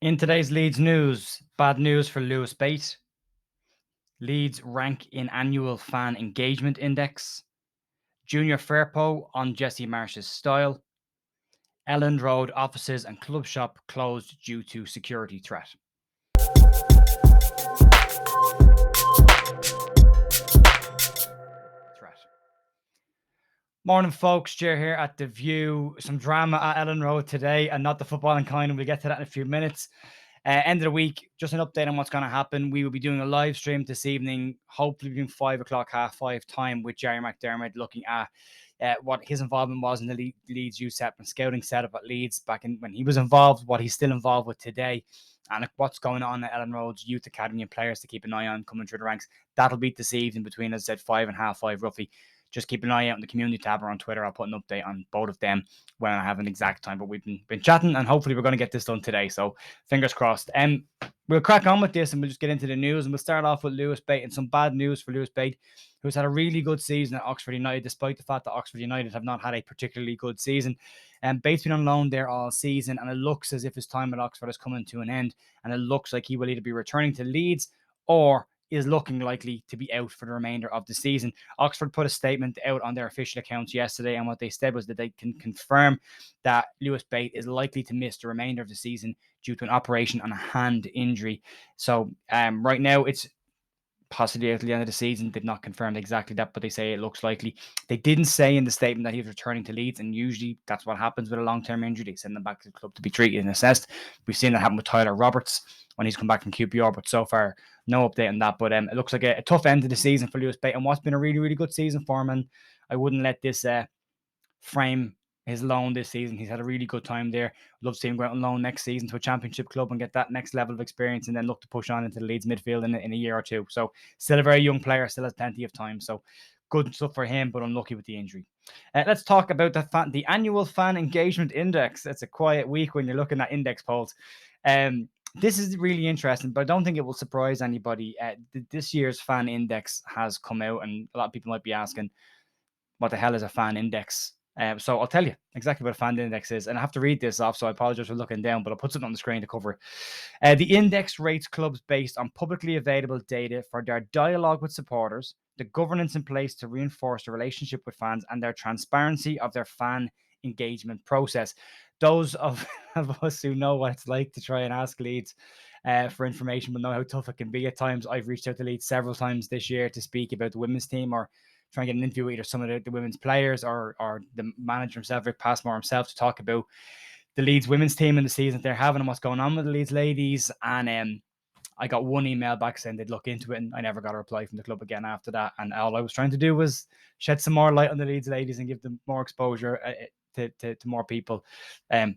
In today's Leeds news, bad news for Lewis Bate. Leeds rank in annual fan engagement index. Junior Firpo on Jesse Marsh's style. Elland Road offices and club shop closed due to security threat. Morning, folks. Jer here at The View. Some drama at Elland Road today and not the footballing kind, and we'll get to that in a few minutes. End of the week, just an update on what's going to happen. We will be doing a live stream this evening, hopefully between 5 o'clock, 5:30 time, with Jerry McDermott, looking at what his involvement was in the Leeds USEP and scouting setup at Leeds back in when he was involved, what he's still involved with today, and what's going on at Elland Road's Youth Academy and players to keep an eye on coming through the ranks. That'll be this evening between, as I said, 5 and 5:30 roughly. Just keep an eye out on the community tab or on Twitter. I'll put an update on both of them when I have an exact time. But we've been chatting, and hopefully we're going to get this done today. So fingers crossed. We'll crack on with this, and we'll just get into the news. And we'll start off with Lewis Bate, and some bad news for Lewis Bate, who's had a really good season at Oxford United, despite the fact that Oxford United have not had a particularly good season. And Bate's been on loan there all season, and it looks as if his time at Oxford is coming to an end. And it looks like he will either be returning to Leeds or is looking likely to be out for the remainder of the season. Oxford put a statement out on their official accounts yesterday, and what they said was that they can confirm that Lewis Bate is likely to miss the remainder of the season due to an operation on a hand injury. So right now it's possibly at the end of the season. They've not confirmed exactly that, but they say it looks likely. They didn't say in the statement that he was returning to Leeds, and usually that's what happens with a long-term injury. They send them back to the club to be treated and assessed. We've seen that happen with Tyler Roberts when he's come back from QPR, but so far no update on that. But it looks like a tough end to the season for Lewis Bate, and what's been a really, really good season for him. And I wouldn't let this frame his loan this season. He's had a really good time there. Love to see him go out on loan next season to a championship club and get that next level of experience, and then look to push on into the Leeds midfield in a year or two. So still a very young player, still has plenty of time. So good stuff for him, but unlucky with the injury. Let's talk about the annual fan engagement index. It's a quiet week when you're looking at index polls. This is really interesting, but I don't think it will surprise anybody. This year's fan index has come out, and a lot of people might be asking, what the hell is a fan index? So I'll tell you exactly what a fan index is, and I have to read this off, so I apologize for looking down, but I'll put something on the screen to cover it. The index rates clubs based on publicly available data for their dialogue with supporters, the governance in place to reinforce the relationship with fans, and their transparency of their fan engagement process. Those of us who know what it's like to try and ask Leeds for information will know how tough it can be at times. I've reached out to Leeds several times this year to speak about the women's team or try and get an interview with either some of the women's players or the manager himself, Rick Passmore himself, to talk about the Leeds women's team and the season they're having and what's going on with the Leeds ladies. And I got one email back saying they'd look into it, and I never got a reply from the club again after that. And all I was trying to do was shed some more light on the Leeds ladies and give them more exposure to more people.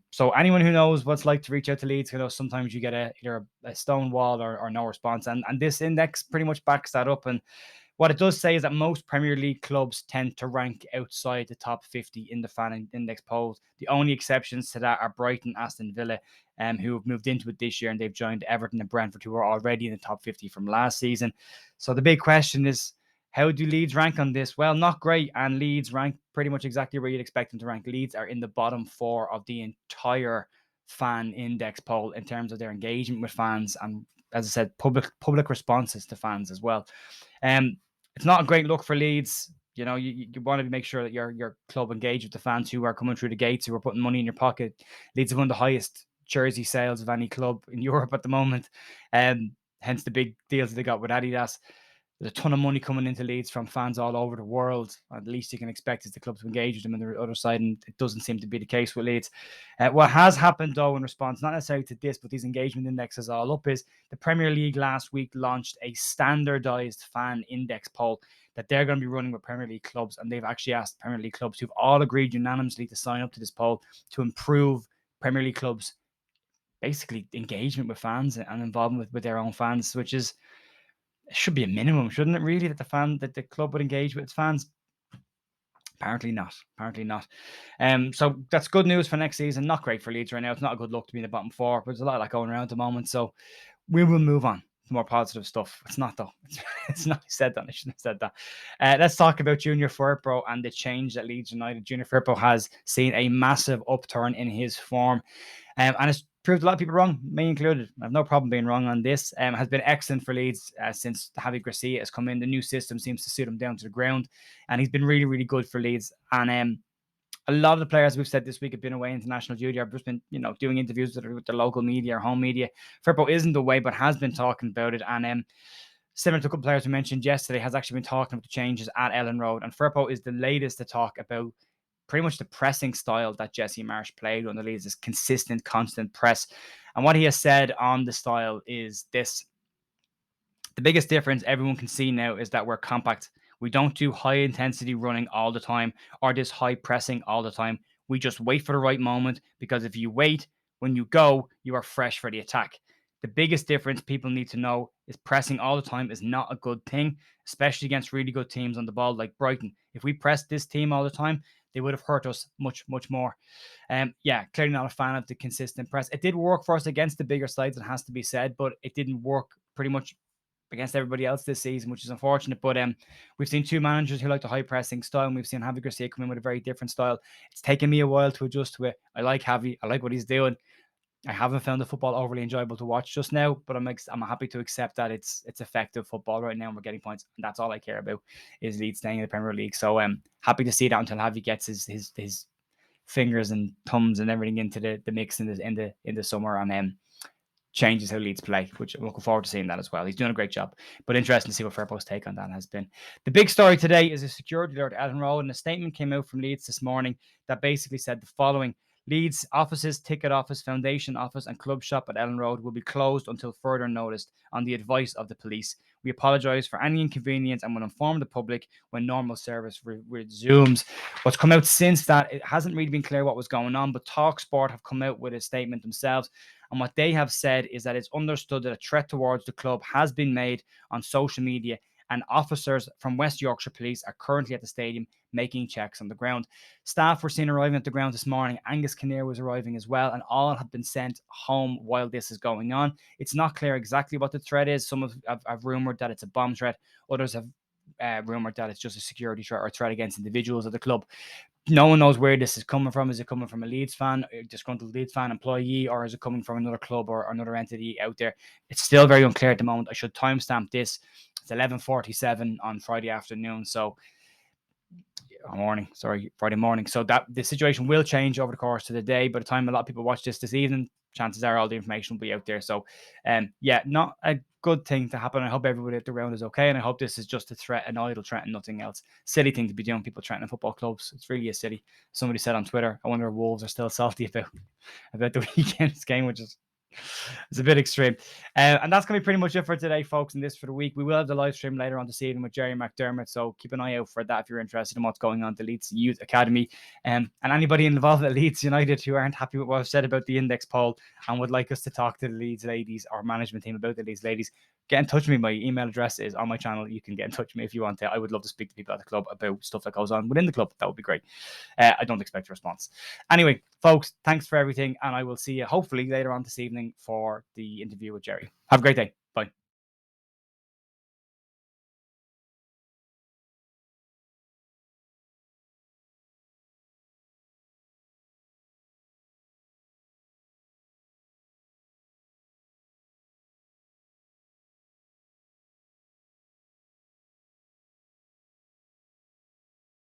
So anyone who knows what's like to reach out to Leeds, sometimes you get either a stone wall or no response. And this index pretty much backs that up. And what it does say is that most Premier League clubs tend to rank outside the top 50 in the fan index polls. The only exceptions to that are Brighton, Aston Villa, who have moved into it this year, and they've joined Everton and Brentford, who are already in the top 50 from last season. So the big question is, how do Leeds rank on this? Well, not great, and Leeds rank pretty much exactly where you'd expect them to rank. Leeds are in the bottom 4 of the entire fan index poll in terms of their engagement with fans and, as I said, public responses to fans as well. It's not a great look for Leeds. You want to make sure that your club engage with the fans who are coming through the gates, who are putting money in your pocket. Leeds have one of the highest jersey sales of any club in Europe at the moment. Hence the big deals that they got with Adidas. There's a ton of money coming into Leeds from fans all over the world. At least you can expect is the club to engage with them on the other side, and it doesn't seem to be the case with Leeds. What has happened, though, in response, not necessarily to this, but these engagement indexes all up, is the Premier League last week launched a standardized fan index poll that they're going to be running with Premier League clubs, and they've actually asked Premier League clubs who've all agreed unanimously to sign up to this poll to improve Premier League clubs' basically engagement with fans and involvement with their own fans, which is it should be a minimum, shouldn't it? Really, that the club would engage with its fans. Apparently not. So that's good news for next season. Not great for Leeds right now. It's not a good look to be in the bottom 4, but there's a lot of that going around at the moment. So we will move on to more positive stuff. It's not though. It's not. I said that. I shouldn't have said that. Let's talk about Junior Firpo and the change at Leeds United. Junior Firpo has seen a massive upturn in his form, and it's proved a lot of people wrong, me included. I have no problem being wrong on this. Has been excellent for Leeds since Javi Gracia has come in. The new system seems to suit him down to the ground, and he's been really, really good for Leeds. And a lot of the players we've said this week have been away international duty. I've just been, doing interviews with the local media or home media. Firpo isn't away, but has been talking about it. And similar to a couple of players we mentioned yesterday, has actually been talking about the changes at Ellen Road. And Firpo is the latest to talk about pretty much the pressing style that Jesse Marsch played on the Leeds, this consistent, constant press. And what he has said on the style is this: the biggest difference everyone can see now is that we're compact. We don't do high intensity running all the time or this high pressing all the time. We just wait for the right moment, because if you wait, when you go, you are fresh for the attack. The biggest difference people need to know is pressing all the time is not a good thing, especially against really good teams on the ball like Brighton. If we pressed this team all the time, they would have hurt us much, much more. Yeah, clearly not a fan of the consistent press. It did work for us against the bigger sides, it has to be said, but it didn't work pretty much against everybody else this season, which is unfortunate. But we've seen two managers who like the high pressing style, and we've seen Javi Gracia come in with a very different style. It's taken me a while to adjust to it. I like Javi. I like what he's doing. I haven't found the football overly enjoyable to watch just now, but I'm happy to accept that it's effective football right now, and we're getting points, and that's all I care about is Leeds staying in the Premier League. So happy to see that until Javi gets his fingers and thumbs and everything into the mix in the summer, and changes how Leeds play, which I'm looking forward to seeing that as well. He's doing a great job, but interesting to see what Firpo's take on that has been. The big story today is a security alert at Ellen Road, and a statement came out from Leeds this morning that basically said the following: Leeds offices, ticket office, foundation office, and club shop at Ellen Road will be closed until further notice on the advice of the police. We apologise for any inconvenience and will inform the public when normal service resumes. What's come out since that, it hasn't really been clear what was going on, but TalkSport have come out with a statement themselves. And what they have said is that it's understood that a threat towards the club has been made on social media, and officers from West Yorkshire Police are currently at the stadium making checks on the ground. Staff were seen arriving at the ground this morning. Angus Kinnear was arriving as well, and all have been sent home while this is going on. It's not clear exactly what the threat is. Some have rumoured that it's a bomb threat. Others have rumoured that it's just a security threat or a threat against individuals at the club. No one knows where this is coming from. Is it coming from a Leeds fan, a disgruntled Leeds fan, employee, or is it coming from another club or another entity out there? It's still very unclear at the moment. I should timestamp this. It's 11:47 on Friday afternoon. So Friday morning. So that the situation will change over the course of the day. By the time a lot of people watch this evening, chances are all the information will be out there. So, yeah, not a good thing to happen. I hope everybody at the ground is okay, and I hope this is just a threat, an idle threat, and nothing else. Silly thing to be doing, people threatening football clubs. It's really a silly. Somebody said on Twitter, I wonder if Wolves are still salty about the weekend's game, which is it's a bit extreme. And that's going to be pretty much it for today, folks, and this for the week. We will have the live stream later on this evening with Jerry McDermott, so keep an eye out for that if you're interested in what's going on at the Leeds Youth Academy. And anybody involved at Leeds United who aren't happy with what I've said about the index poll and would like us to talk to the Leeds ladies or management team about the Leeds ladies, get in touch with me. My email address is on my channel. You can get in touch with me if you want to. I would love to speak to people at the club about stuff that goes on within the club. That would be great. I don't expect a response. Anyway, folks, thanks for everything, and I will see you hopefully later on this evening for the interview with Jerry. Have a great day. Bye.